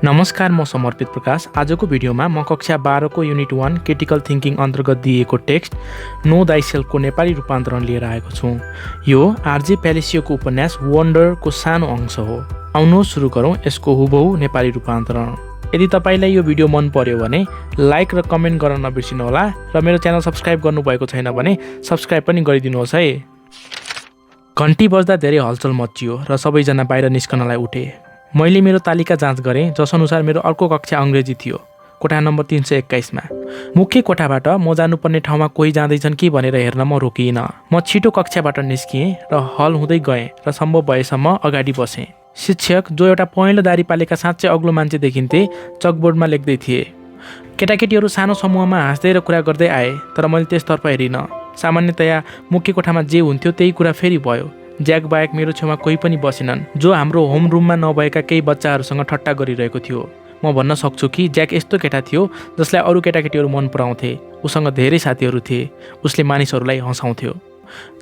नमस्कार, म समर्पित प्रकाश। आजको भिडियोमा म कक्षा 12 को युनिट 1 क्रिटिकल थिङ्किङ अन्तर्गत दिएको टेक्स्ट नो दाइसेल्फको नेपाली रूपान्तरण लिएर आएको छु। यो आरजे प्यालेसियोको उपन्यास वन्डरको सानो अंश हो। आउनुहोस् सुरु गरौँ यसको हुबहु नेपाली रूपान्तरण। यदि तपाईलाई यो भिडियो मन पर्यो भने लाइक र कमेन्ट गर्न नबिर्सिनुहोला र मेरो च्यानल सब्स्क्राइब गर्नुभएको छैन भने सब्स्क्राइब पनि गरिदिनुहोस् है। घन्टी बज्दा धेरै हलचल मच्चियो र सबैजना बाहिर निस्कनलाई उठे। मैले मेरो तालिका जाँच गरेँ जसअनुसार मेरो अर्को कक्षा अङ्ग्रेजी थियो, कोठा नम्बर 321 मा। मुख्य कोठाबाट म जानुपर्ने ठाउँमा कोही जाँदैछन् कि भनेर हेर्न म रोकिइनँ। म छिटो कक्षाबाट निस्किएँ र हल हुँदै गएँ र सम्भव भएसम्म अगाडि बसेँ। शिक्षक, जो एउटा पहेँलो दारी पालेका साँच्चै अग्लो मान्छे देखिन्थे, चकबोर्डमा लेख्दै थिए। केटाकेटीहरू सानो समूहमा हाँस्दै र कुरा गर्दै आए, तर मैले त्यसतर्फ हेरिनँ। सामान्यतया मुख्य कोठामा जे हुन्थ्यो त्यही कुरा फेरि भयो। ज्याक बाहेक मेरो छेउमा कोही पनि बसेनन्, जो हाम्रो होम रुममा नभएका केही बच्चाहरूसँग ठट्टा गरिरहेको थियो। म भन्न सक्छु कि ज्याक यस्तो केटा थियो जसलाई अरू केटाकेटीहरू मन पराउँथे। उसँग धेरै साथीहरू थिए। उसले मानिसहरूलाई हँसाउँथ्यो।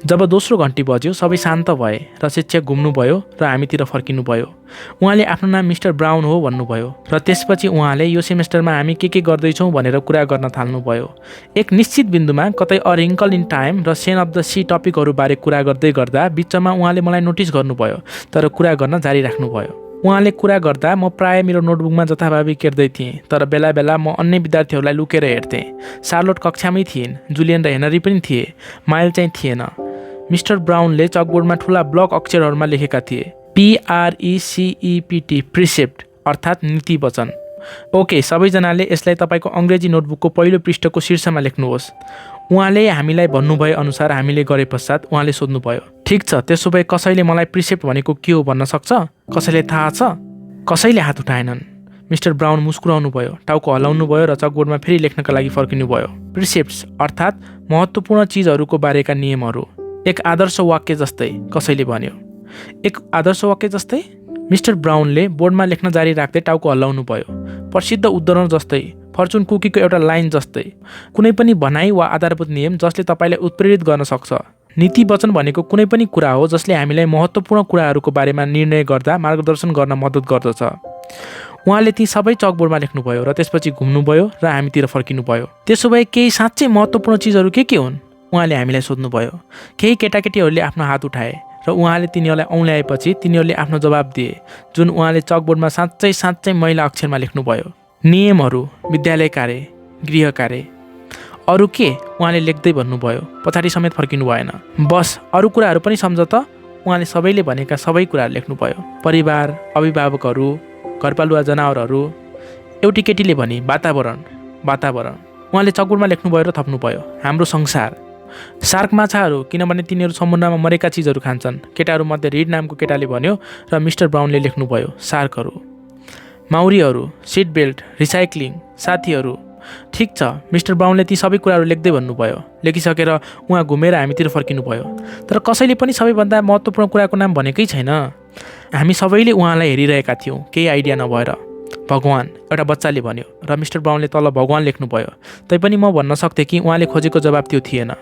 जब दोस्रो घन्टी बज्यो सबै शान्त भए र शिक्षक घुम्नुभयो र हामीतिर फर्किनुभयो। उहाँले आफ्नो नाम मिस्टर ब्राउन हो भन्नुभयो र त्यसपछि उहाँले यो सेमेस्टरमा हामी के गर्दैछौँ भनेर कुरा गर्न थाल्नुभयो। एक निश्चित बिन्दुमा कतै अ रिङ्कल इन टाइम र सेन अफ द सी टपिकहरूबारे कुरा गर्दै गर्दा बिचमा उहाँले मलाई नोटिस गर्नुभयो, तर कुरा गर्न जारी राख्नुभयो। उहाँले कुरा गर्दा म प्राय मेरो नोटबुकमा जथाभावी केर्दै थिएँ, तर बेला बेला म अन्य विद्यार्थीहरूलाई लुकेर हेर्थेँ। शार्लोट कक्षामै थिइन्, जुलियन र हेनरी पनि थिए, माइल चाहिँ थिएन। मिस्टर ब्राउनले चकबोर्डमा ठुला ब्लक अक्षरहरूमा लेखेका थिए, PRECEPT, प्रिसेप्ट अर्थात् नीति वचन। ओके, सबैजनाले यसलाई तपाईँको अङ्ग्रेजी नोटबुकको पहिलो पृष्ठको शीर्षमा लेख्नुहोस्। उहाँले हामीलाई भन्नुभए अनुसार हामीले गरे पश्चात उहाँले सोध्नुभयो, ठिक छ, त्यसो भए कसैले मलाई प्रिसेप्ट भनेको के हो भन्न सक्छ? कसैले थाहा छ? कसैले हात उठाएनन्। मिस्टर ब्राउन मुस्कुराउनु भयो, टाउको हल्लाउनु भयो र चकबोर्डमा फेरि लेख्नका लागि फर्किनुभयो। प्रिसेप्ट्स अर्थात् महत्त्वपूर्ण चिजहरूको बारेका नियमहरू। एक आदर्श वाक्य जस्तै, कसैले भन्यो। एक आदर्श वाक्य जस्तै? मिस्टर ब्राउनले बोर्डमा लेख्न जारी राख्दै टाउको हल्लाउनु भयो। प्रसिद्ध उद्धरण जस्तै, फर्चुन कुकीको एउटा लाइन जस्तै, कुनै पनि भनाइ वा आधारभूत नियम जसले तपाईँलाई उत्प्रेरित गर्न सक्छ। नीति वचन भनेको कुनै पनि कुरा हो जसले हामीलाई महत्त्वपूर्ण कुराहरूको बारेमा निर्णय गर्दा मार्गदर्शन गर्न मद्दत गर्दछ। उहाँले ती सबै चकबोर्डमा लेख्नुभयो र त्यसपछि घुम्नुभयो र हामीतिर फर्किनुभयो। त्यसो भए केही साँच्चै महत्त्वपूर्ण चिजहरू के हुन्? उहाँले हामीलाई सोध्नुभयो। केही केटाकेटीहरूले आफ्नो हात उठाए र उहाँले तिनीहरूलाई औँल्याएपछि तिनीहरूले आफ्नो जवाब दिए, जुन उहाँले चकबोर्डमा साँच्चै मैला अक्षरमा लेख्नुभयो। नियमहरू, विद्यालय कार्य, गृह कार्य। अरू के? उहाँले लेख्दै भन्नुभयो। पछाडि समेत फर्किनु भएन। बस, अरू कुराहरू पनि सम्झ त। उहाँले सबैले भनेका सबै कुराहरू लेख्नुभयो। परिवार, अभिभावकहरू, घरपालुवा जनावरहरू। एउटी केटीले भने वातावरण। उहाँले चकबोर्डमा लेख्नुभयो र थप्नुभयो, हाम्रो संसार। सार्क माछाहरू, किनभने तिनीहरू समुद्रमा मरेका चिजहरू खान्छन्। केटाहरूमध्ये रिड नामको केटाले भन्यो र मिस्टर ब्राउनले लेख्नुभयो, सार्कहरू। माउरीहरू, सिट बेल्ट, रिसाइक्लिङ, साथीहरू। ठिक छ, मिस्टर ब्राउनले ती सबै कुराहरू लेख्दै भन्नुभयो। लेखिसकेर उहाँ घुमेर हामीतिर फर्किनुभयो। तर कसैले पनि सबैभन्दा महत्त्वपूर्ण कुराको नाम भनेकै छैन। हामी सबैले उहाँलाई हेरिरहेका थियौँ, केही आइडिया नभएर। भगवान, एउटा बच्चाले भन्यो र मिस्टर ब्राउनले तल भगवान लेख्नुभयो। तैपनि म भन्न सक्थेँ कि उहाँले खोजेको जवाब त्यो थिएन।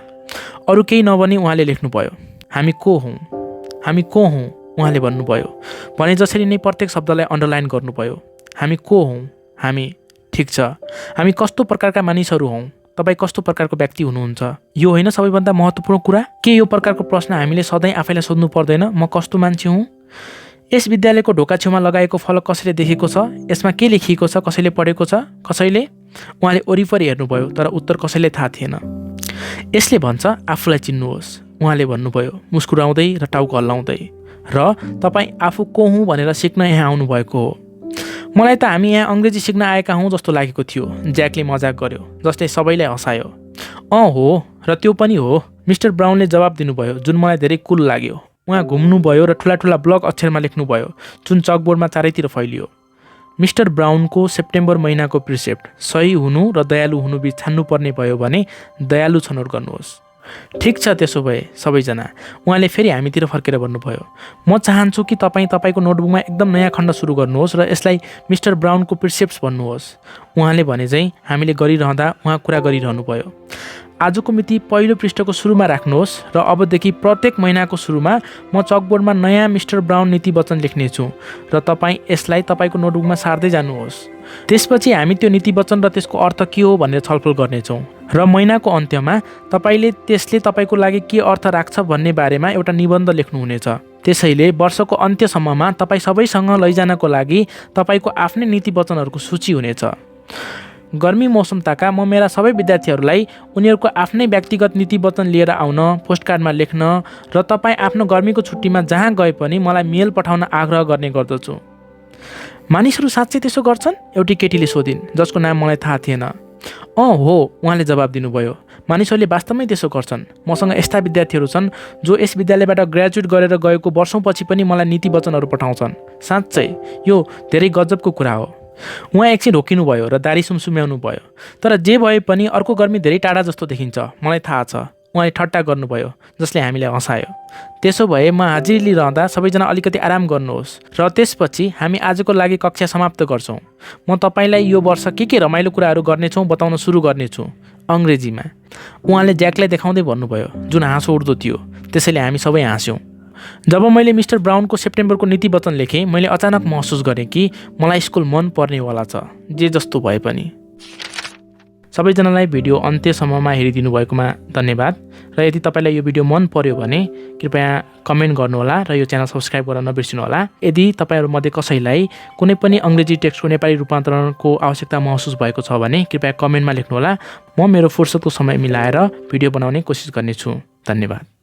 अरू केही नभनी उहाँले लेख्नुभयो, हामी को हौँ? उहाँले भन्नुभयो। भने जसरी नै प्रत्येक शब्दलाई अन्डरलाइन गर्नुभयो। हामी को हौँ? हामी। ठिक छ, हामी कस्तो प्रकारका मानिसहरू हौँ? तपाईँ कस्तो प्रकारको व्यक्ति हुनुहुन्छ? यो होइन सबैभन्दा महत्त्वपूर्ण कुरा? के यो प्रकारको प्रश्न हामीले सधैँ आफैलाई सोध्नु पर्दैन, म कस्तो मान्छे हुँ? यस विद्यालयको ढोका छेउमा लगाएको फलक कसैले देखेको छ? यसमा के लेखिएको छ? कसैले पढेको छ? कसैले? उहाँले वरिपरि हेर्नुभयो, तर उत्तर कसैले थाहा थिएन। यसले भन्छ आफूलाई चिन्नुहोस्, उहाँले भन्नुभयो, मुस्कुराउँदै र टाउको हल्लाउँदै। र तपाईँ आफू को हुँ भनेर सिक्न यहाँ आउनुभएको हो। मलाई त हामी यहाँ अङ्ग्रेजी सिक्न आएका हौँ जस्तो लागेको थियो। ज्याकले मजाक गर्यो, जसले सबैलाई हँसायो। हो, र त्यो पनि हो, मिस्टर ब्राउनले जवाब दिनुभयो, जुन मलाई धेरै कुल लाग्यो। उहाँ घुम्नुभयो र ठुला ब्लक अक्षरमा लेख्नुभयो, जुन चकबोर्डमा चारैतिर फैलियो। मिस्टर ब्राउनको सेप्टेम्बर महिनाको प्रिसेप्ट, सही हुनु र दयालु हुनु बिच छान्नुपर्ने भयो भने दयालु छनौट गर्नुहोस्। ठिक छ, त्यसो भए सबैजना। उहाँले फेरि हामीतिर फर्केर भन्नुभयो, म चाहन्छु कि तपाईँको नोटबुकमा एकदम नयाँ खण्ड सुरु गर्नुहोस् र यसलाई मिस्टर ब्राउनको प्रिसेप्ट्स भन्नुहोस्। उहाँले भने चाहिँ हामीले गरिरहँदा उहाँ कुरा गरिरहनु भयो। आजको मिति पहिलो पृष्ठको सुरुमा राख्नुहोस् र अबदेखि प्रत्येक महिनाको सुरुमा म चकबोर्डमा नयाँ मिस्टर ब्राउन नीति वचन लेख्नेछु र तपाईँ यसलाई तपाईँको नोटबुकमा सार्दै जानुहोस्। त्यसपछि हामी त्यो नीति वचन र त्यसको अर्थ के हो भनेर छलफल गर्नेछौँ र महिनाको अन्त्यमा तपाईँले त्यसले तपाईँको लागि के अर्थ राख्छ भन्ने बारेमा एउटा निबन्ध लेख्नुहुनेछ। त्यसैले वर्षको अन्त्यसम्ममा तपाईँ सबैसँग लैजानको लागि तपाईँको आफ्नै नीति वचनहरूको सूची हुनेछ। गर्मी मौसम ताका म मेरा सबै विद्यार्थीहरूलाई उनीहरूको आफ्नै व्यक्तिगत नीति वचन लिएर आउन, पोस्टकार्डमा लेख्न र तपाईँ आफ्नो गर्मीको छुट्टीमा जहाँ गए पनि मलाई मेल पठाउन आग्रह गर्ने गर्दछु। मानिसहरू साँच्चै त्यसो गर्छन्? एउटी केटीले सोधिन्, जसको नाम मलाई थाहा थिएन। हो, उहाँले जवाब दिनुभयो। मानिसहरूले वास्तवमै त्यसो गर्छन्। मसँग यस्ता विद्यार्थीहरू छन् जो यस विद्यालयबाट ग्रेजुएट गरेर गएको वर्षौँपछि पनि मलाई नीति वचनहरू पठाउँछन्। साँच्चै यो धेरै गजबको कुरा हो। उहाँ एकछिन रोकिनुभयो र दारी सुमसुम्याउनु भयो। तर जे भए पनि अर्को गर्मी धेरै टाढा जस्तो देखिन्छ, मलाई थाहा छ। उहाँले ठट्टा गर्नुभयो, जसले हामीलाई हँसायो। त्यसो भए म हाजिरी लिइरहँदा सबैजना अलिकति आराम गर्नुहोस् र त्यसपछि हामी आजको लागि कक्षा समाप्त गर्छौँ। म तपाईँलाई यो वर्ष के रमाइलो कुराहरू गर्नेछौँ बताउन सुरु गर्नेछु, अङ्ग्रेजीमा। उहाँले ज्याकलाई देखाउँदै भन्नुभयो, जुन हाँसो उठ्दो थियो। त्यसैले हामी सबै हाँस्यौँ। जब मैले मिस्टर ब्राउनको सेप्टेम्बरको नीति वचन लेखेँ, मैले अचानक महसुस गरेँ कि मलाई स्कुल मन पर्नेवाला छ, जे जस्तो भए पनि। सबैजनालाई भिडियो अन्त्यसम्ममा हेरिदिनु भएकोमा धन्यवाद। र यदि तपाईँलाई यो भिडियो मन पर्यो भने कृपया कमेन्ट गर्नुहोला र यो च्यानल सब्सक्राइब गर्न नबिर्सिनुहोला। यदि तपाईँहरूमध्ये कसैलाई कुनै पनि अङ्ग्रेजी टेक्स्टको नेपाली रूपान्तरणको आवश्यकता महसुस भएको छ भने कृपया कमेन्टमा लेख्नुहोला। म मेरो फुर्सदको समय मिलाएर भिडियो बनाउने कोसिस गर्नेछु। धन्यवाद।